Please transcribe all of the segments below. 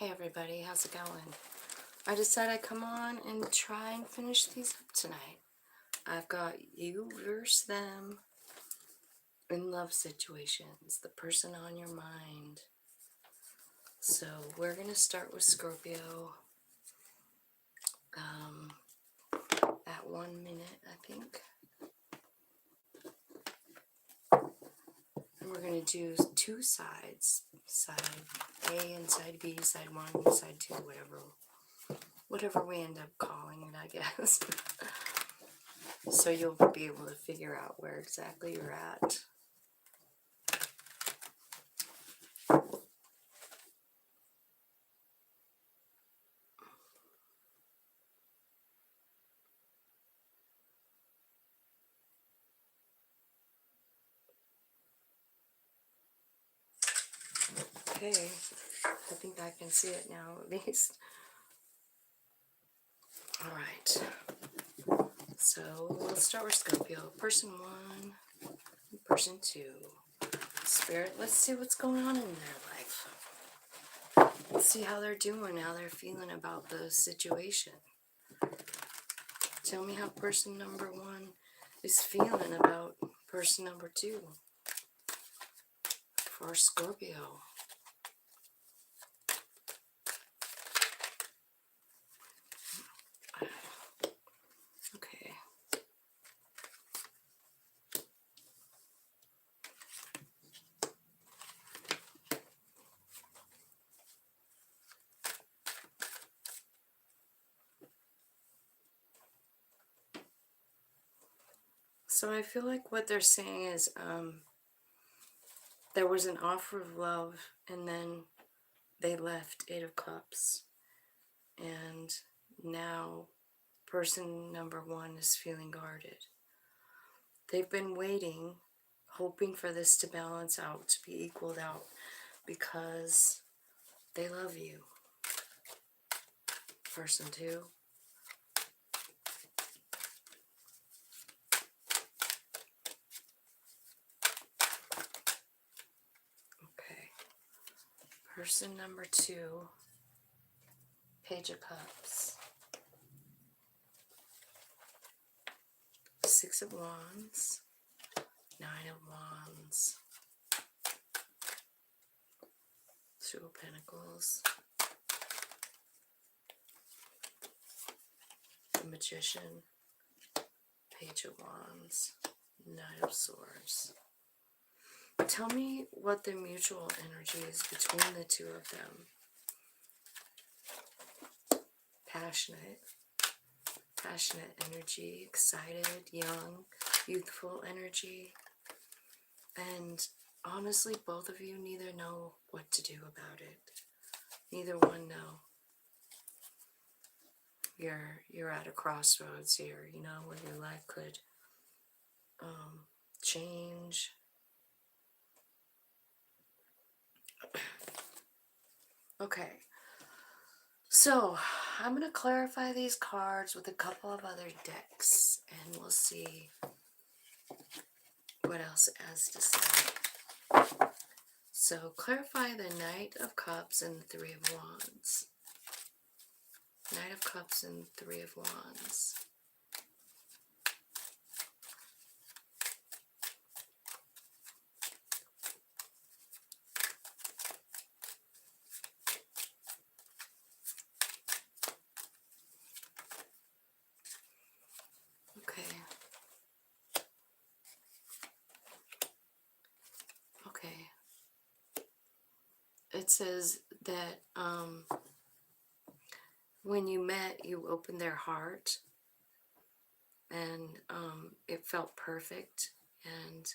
Hey everybody, how's it going? I decided I'd come on and try and finish these up tonight. I've got you versus them in love situations, the person on your mind. So we're going to start with Scorpio at 1 minute, I think. And we're going to do two sides, side A and side B, side 1, side 2, whatever we end up calling it, I guess. So you'll be able to figure out where exactly you're at. Okay, I think I can see it now at least. Alright, so let's start with Scorpio. Person 1, person 2. Spirit, let's see what's going on in their life. Let's see how they're doing, how they're feeling about the situation. Tell me how person number 1 is feeling about person number 2 for Scorpio. Okay. So I feel like what they're saying is there was an offer of love and then they left 8 of Cups. And now person number 1 is feeling guarded. They've been waiting, hoping for this to balance out, to be equaled out, because they love you. Person 2. Okay. Person number 2, Page of Cups. 6 of Wands. 9 of Wands. 2 of Pentacles. The Magician. Page of Wands. 9 of Swords. Tell me what the mutual energy is between the two of them. Passionate energy, excited, young, youthful energy. And honestly, both of you neither know what to do about it. Neither one know. You're at a crossroads here, you know, where your life could change. Okay. So, I'm going to clarify these cards with a couple of other decks, and we'll see what else it has to say. So, clarify the Knight of Cups and the 3 of Wands. Knight of Cups and 3 of Wands. Okay. It says that when you met, you opened their heart, and it felt perfect. And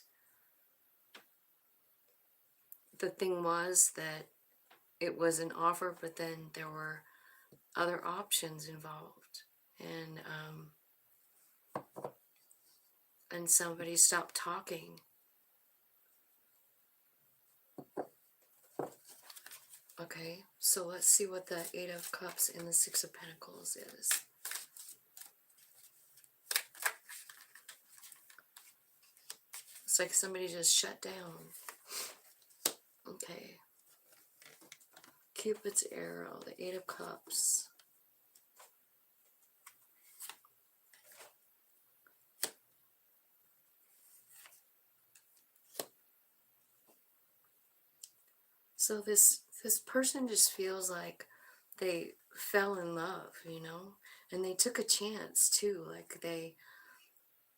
the thing was that it was an offer, but then there were other options involved, and somebody stopped talking. Okay, so let's see what the 8 of Cups and the 6 of Pentacles is. It's like somebody just shut down. Okay. Cupid's arrow, the Eight of Cups. So this person just feels like they fell in love, you know, and they took a chance too. Like they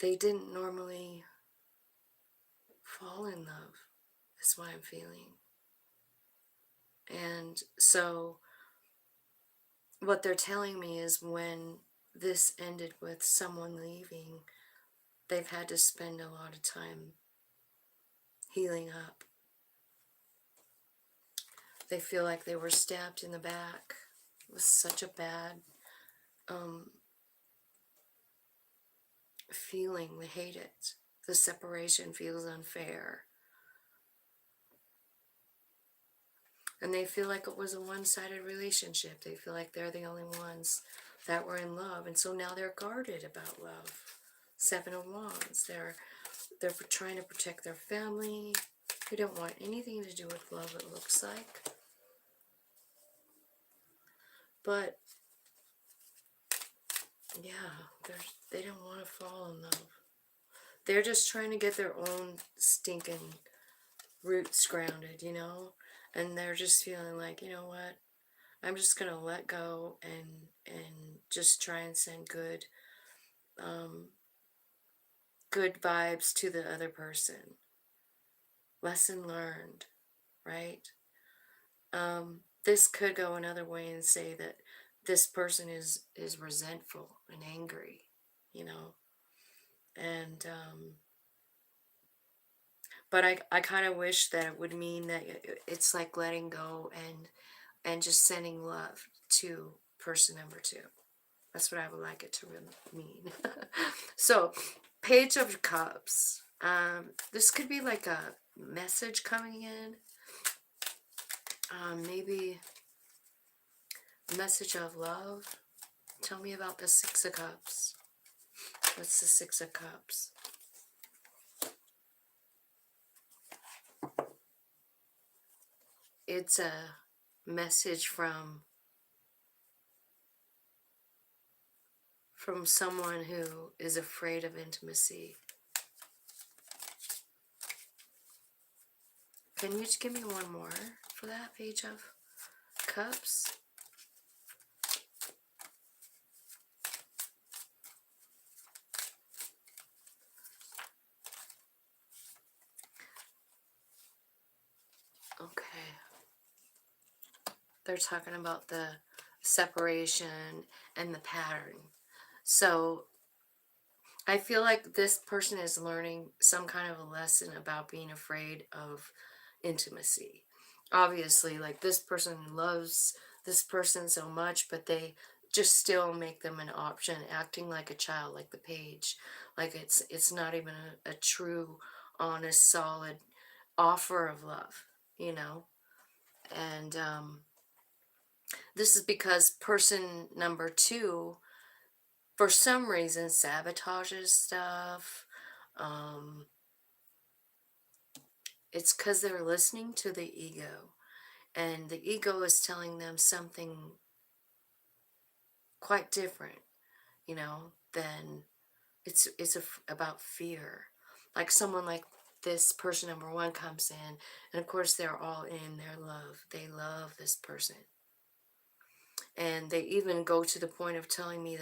didn't normally fall in love. That's what I'm feeling. And so what they're telling me is when this ended with someone leaving, they've had to spend a lot of time healing up. They feel like they were stabbed in the back. It was such a bad feeling. They hate it. The separation feels unfair. And they feel like it was a one-sided relationship. They feel like they're the only ones that were in love. And so now they're guarded about love. Seven of Wands. They're trying to protect their family. They don't want anything to do with love, it looks like. But yeah, they don't want to fall in love. They're just trying to get their own stinking roots grounded, you know? And they're just feeling like, you know what? I'm just gonna let go and just try and send good vibes to the other person. Lesson learned, right? This could go another way and say that this person is resentful and angry, you know, and but I kind of wish that it would mean that it's like letting go and just sending love to person number two. That's what I would like it to really mean. So, Page of Cups. This could be like a message coming in. Maybe a message of love. Tell me about the Six of Cups. What's the Six of Cups? It's a message from someone who is afraid of intimacy. Can you just give me one more for that Page of Cups? Okay. They're talking about the separation and the pattern. So I feel like this person is learning some kind of a lesson about being afraid of intimacy. Obviously, like this person loves this person so much, but they just still make them an option, acting like a child, like the page. Like it's not even a true, honest, solid offer of love, you know? And this is because person number two, for some reason, sabotages stuff. It's because they're listening to the ego, and the ego is telling them something quite different, you know, than about fear. Like someone like this person number one comes in, and of course they're all in their love. They love this person. And they even go to the point of telling me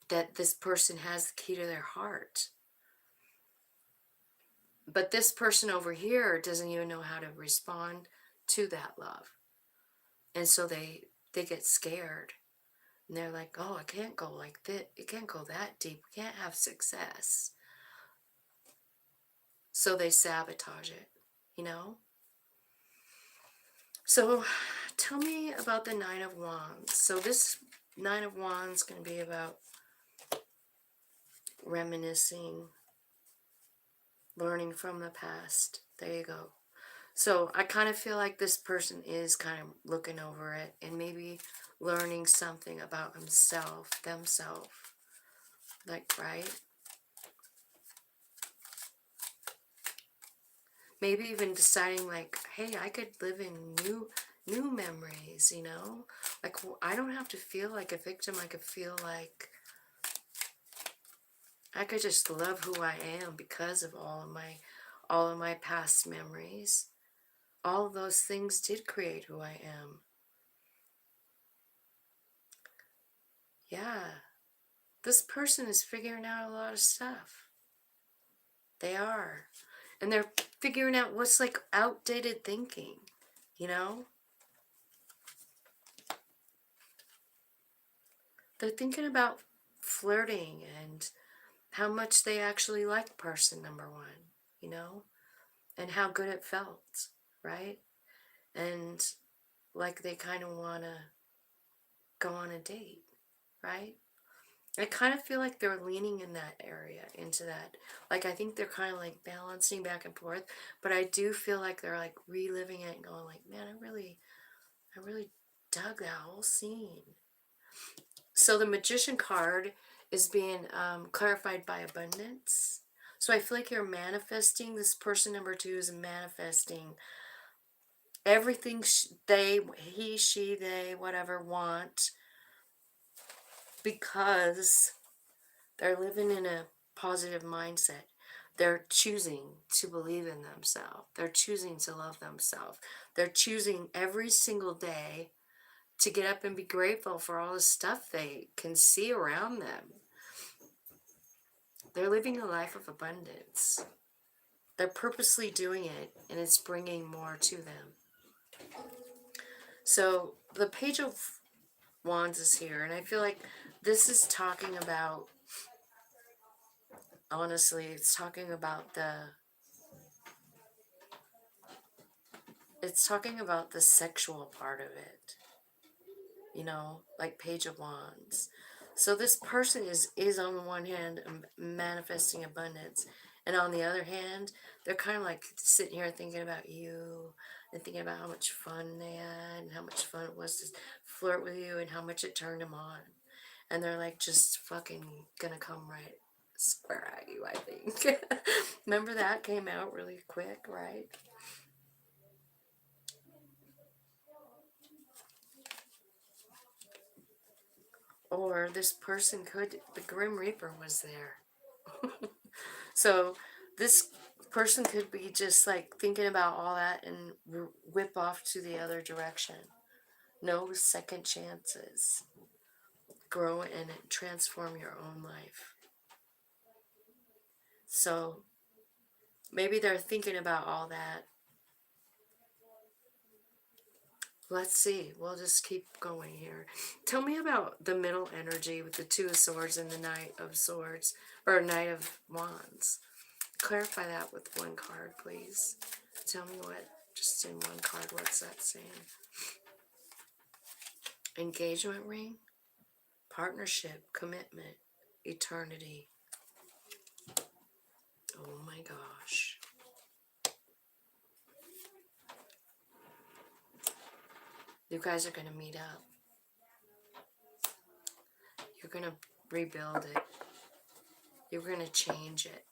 that this person has the key to their heart. But this person over here doesn't even know how to respond to that love. And so they get scared. And they're like, oh, I can't go like this. It can't go that deep. We can't have success. So they sabotage it, you know? So tell me about the Nine of Wands. So this Nine of Wands is going to be about reminiscing, learning from the past. There you go. So I kind of feel like this person is kind of looking over it and maybe learning something about themselves. Like, right? Maybe even deciding like, hey, I could live in new memories, you know? Like, I don't have to feel like a victim. I could feel like I could just love who I am because of all of my past memories. All of those things did create who I am. Yeah. This person is figuring out a lot of stuff. They are. And they're figuring out what's like outdated thinking, you know? They're thinking about flirting and how much they actually like person number one, you know? And how good it felt, right? And like they kind of want to go on a date, right? I kind of feel like they're leaning in that area, into that. Like, I think they're kind of like balancing back and forth, but I do feel like they're like reliving it and going like, man, I really dug that whole scene. So the magician card is being clarified by abundance. So I feel like you're manifesting, this person number two is manifesting everything he, she, they, whatever want, because they're living in a positive mindset. They're choosing to believe in themselves. They're choosing to love themselves. They're choosing every single day to get up and be grateful for all the stuff they can see around them. They're living a life of abundance. They're purposely doing it, and it's bringing more to them. So the Page of Wands is here, and I feel like this is talking about, honestly, it's talking about the sexual part of it, you know, like Page of Wands. So this person is on the one hand manifesting abundance, and on the other hand, they're kind of like sitting here thinking about you and thinking about how much fun they had and how much fun it was to flirt with you and how much it turned them on. And they're like just fucking gonna come right square at you, I think. Remember that came out really quick, right? Or this person the Grim Reaper was there. So this person could be just like thinking about all that and whip off to the other direction. No second chances. Grow and transform your own life. So maybe they're thinking about all that. Let's see. We'll just keep going here. Tell me about the middle energy with the Two of Swords and the Knight of Swords, or Knight of Wands. Clarify that with one card, please. Tell me what, just in one card, what's that saying? Engagement ring, partnership, commitment, eternity. Oh my gosh. You guys are going to meet up. You're going to rebuild it. You're going to change it.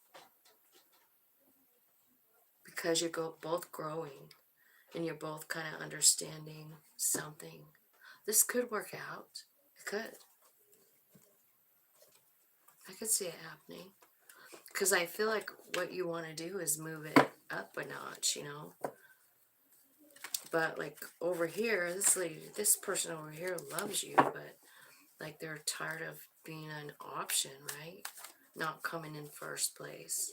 Because you're both growing and you're both kind of understanding something. This could work out. It could. I could see it happening. Because I feel like what you want to do is move it up a notch, you know. But like over here, this person over here loves you, but like they're tired of being an option, right? Not coming in first place.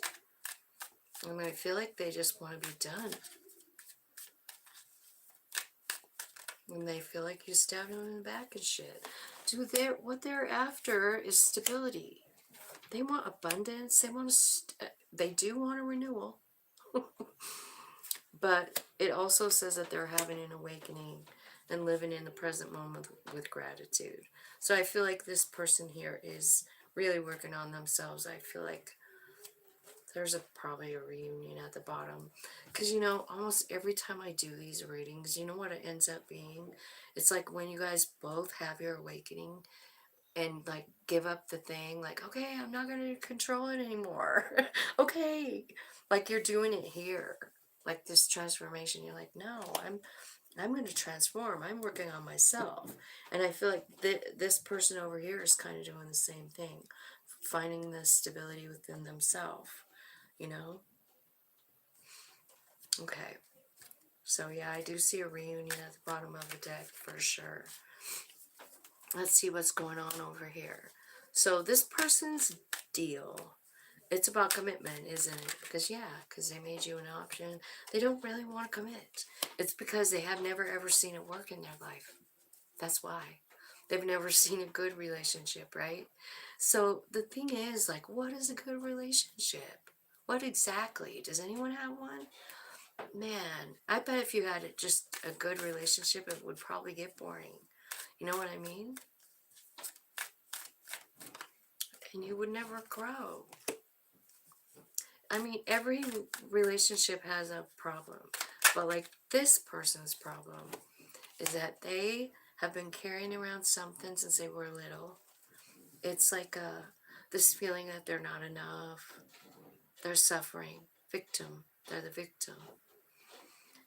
I mean, I feel like they just want to be done. And they feel like you stabbed them in the back and shit. Dude, what they're after is stability. They want abundance. They do want a renewal. But it also says that they're having an awakening and living in the present moment with gratitude. So I feel like this person here is really working on themselves. I feel like there's probably a reunion at the bottom. Because, you know, almost every time I do these readings, you know what it ends up being? It's like when you guys both have your awakening and, like, give up the thing. Like, okay, I'm not going to control it anymore. Okay. Like, you're doing it here. Like, this transformation. You're like, no, I'm going to transform. I'm working on myself. And I feel like this person over here is kind of doing the same thing, finding the stability within themselves, you know? Okay. So, yeah, I do see a reunion at the bottom of the deck for sure. Let's see what's going on over here. So, this person's deal, it's about commitment, isn't it? Because they made you an option. They don't really want to commit. It's because they have never ever seen it work in their life. That's why. They've never seen a good relationship, right? So the thing is, like, what is a good relationship? What exactly? Does anyone have one? Man, I bet if you had just a good relationship, it would probably get boring. You know what I mean? And you would never grow. I mean, every relationship has a problem. But like this person's problem is that they have been carrying around something since they were little. It's like this feeling that they're not enough. They're suffering. Victim. They're the victim.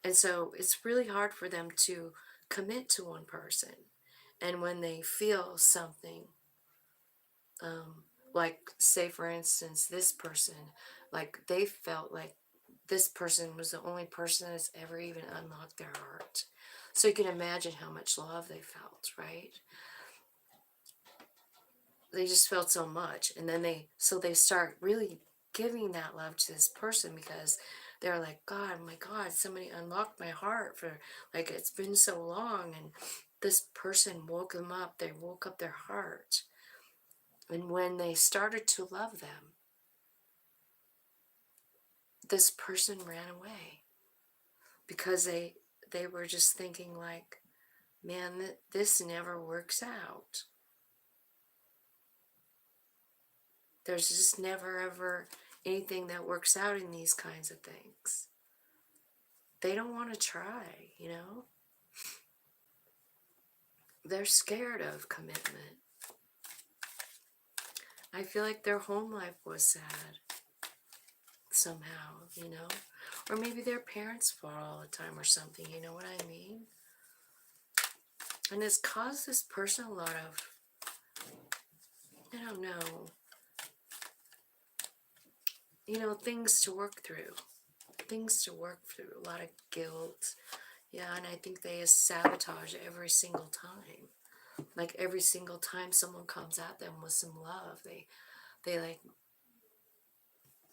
And so it's really hard for them to commit to one person. And when they feel something, like, say, for instance, this person, like, they felt like this person was the only person that's ever even unlocked their heart. So you can imagine how much love they felt, right? They just felt so much. And then they start really giving that love to this person because they're like, God, my God, somebody unlocked my heart for, like, it's been so long. And this person woke them up. They woke up their heart. And when they started to love them, this person ran away because they were just thinking like, man, this never works out. There's just never ever anything that works out in these kinds of things. They don't want to try, you know? They're scared of commitment. I feel like their home life was sad somehow, you know? Or maybe their parents fought all the time or something, you know what I mean? And it's caused this person a lot of, I don't know, you know, things to work through. Things to work through. A lot of guilt. Yeah, and I think they sabotage every single time. Like every single time someone comes at them with some love, they like,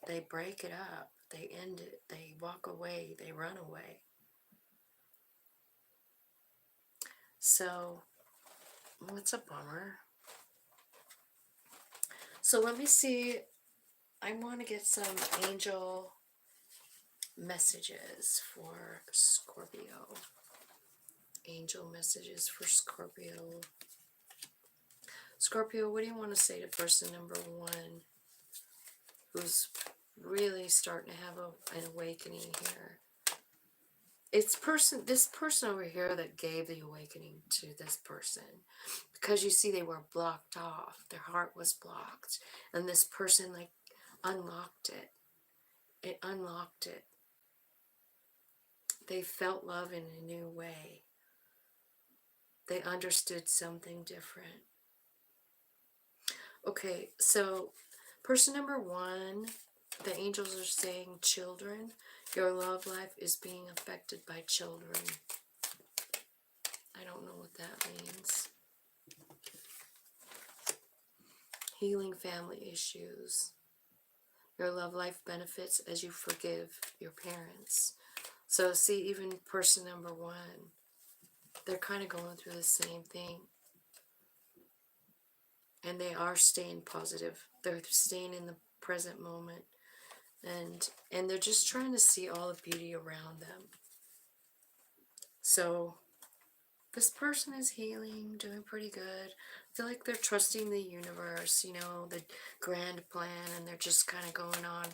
they break it up. They end it. They walk away. They run away. So, well, it's a bummer. So let me see. I want to get some angel messages for Scorpio. Angel messages for Scorpio. Scorpio, what do you want to say to person number one who's really starting to have an awakening here? It's this person over here that gave the awakening to this person. Because you see, they were blocked off. Their heart was blocked. And this person, like, unlocked it. It unlocked it. They felt love in a new way. They understood something different. Okay, so person number one, the angels are saying children. Your love life is being affected by children. I don't know what that means. Healing family issues. Your love life benefits as you forgive your parents. So see, even person number one, they're kind of going through the same thing. And they are staying positive. They're staying in the present moment. And they're just trying to see all the beauty around them. So this person is healing, doing pretty good. I feel like they're trusting the universe, you know, the grand plan, and they're just kind of going on,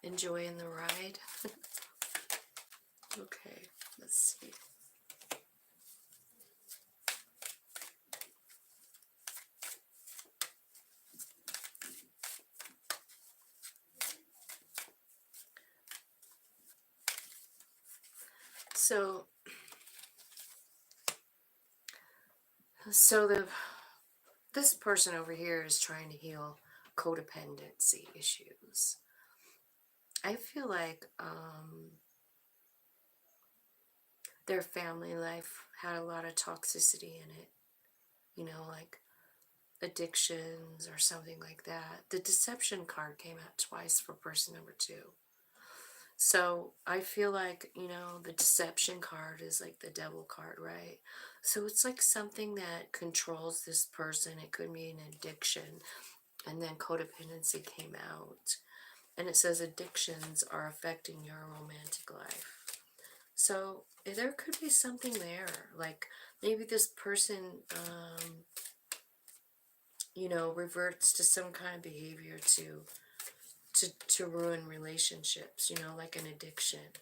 enjoying the ride. Okay, let's see. So So this person over here is trying to heal codependency issues. I feel like their family life had a lot of toxicity in it, like addictions or something like that. The deception card came out twice for person number two. So I feel like, the deception card is like the devil card, right? So it's like something that controls this person. It could be an addiction. And then codependency came out. And it says addictions are affecting your romantic life. So there could be something there. Like maybe this person, reverts to some kind of behavior to ruin relationships, like an addiction.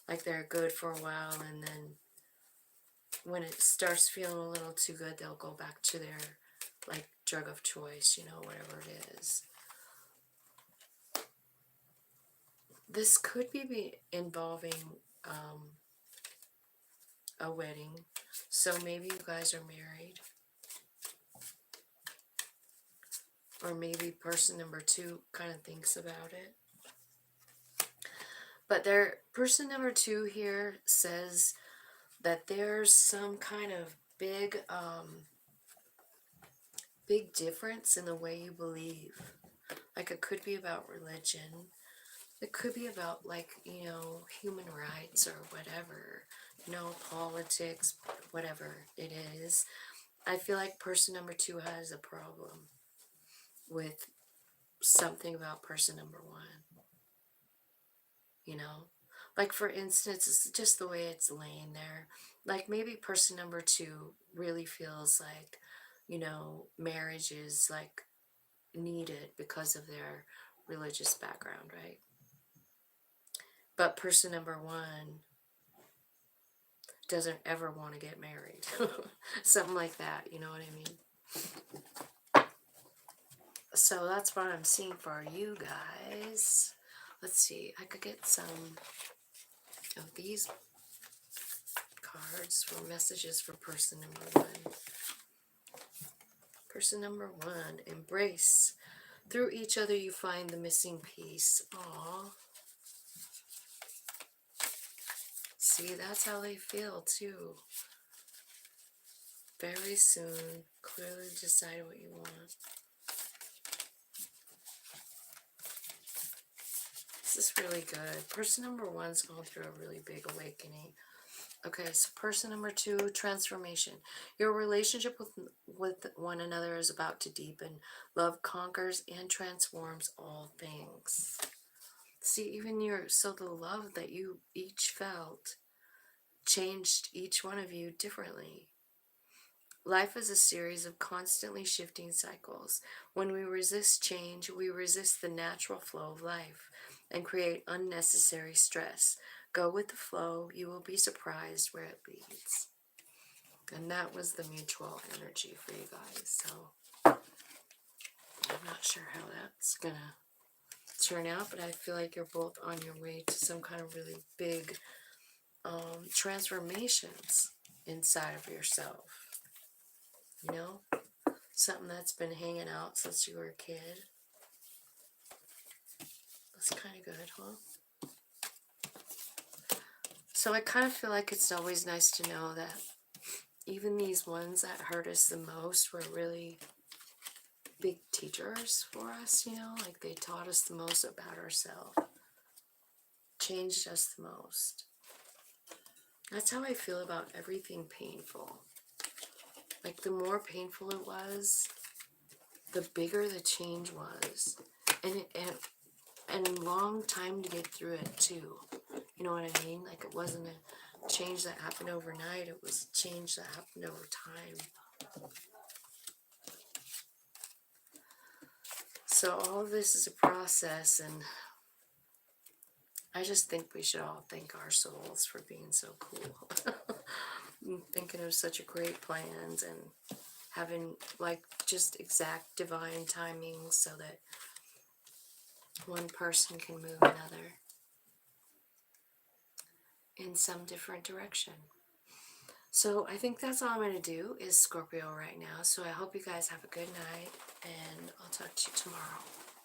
Like they're good for a while, and then when it starts feeling a little too good, they'll go back to their like drug of choice, whatever it is. This could be involving a wedding. So maybe you guys are married. Or maybe person number two kind of thinks about it. But person number two here says that there's some kind of big difference in the way you believe. Like it could be about religion. It could be about like, human rights or whatever, politics, whatever it is. I feel like person number two has a problem with something about person number one, Like for instance, it's just the way it's laying there. Like maybe person number two really feels like, marriage is like needed because of their religious background, right? But person number one doesn't ever want to get married. Something like that, you know what I mean? So that's what I'm seeing for you guys. Let's see, I could get some of these cards for messages for person number one. Person number one, embrace. Through each other you find the missing piece. Aww. See, that's how they feel too. Very soon, clearly decide what you want. This is really good. Person number one's going through a really big awakening. Okay, so person number two, transformation. Your relationship with one another is about to deepen. Love conquers and transforms all things. See, even so the love that you each felt changed each one of you differently. Life is a series of constantly shifting cycles. When we resist change, we resist the natural flow of life and create unnecessary stress. Go with the flow, you will be surprised where it leads. And that was the mutual energy for you guys. So I'm not sure how that's gonna turn out, but I feel like you're both on your way to some kind of really big transformations inside of yourself. Something that's been hanging out since you were a kid. That's kind of good, huh? So I kind of feel like it's always nice to know that even these ones that hurt us the most were really big teachers for us, like they taught us the most about ourselves, changed us the most. That's how I feel about everything painful. Like the more painful it was, the bigger the change was. And long time to get through it too. You know what I mean? Like it wasn't a change that happened overnight. It was a change that happened over time. So all of this is a process, and I just think we should all thank our souls for being so cool. Thinking of such a great plans and having like just exact divine timing so that one person can move another in some different direction. So I think that's all I'm going to do is Scorpio right now. So I hope you guys have a good night, and I'll talk to you tomorrow.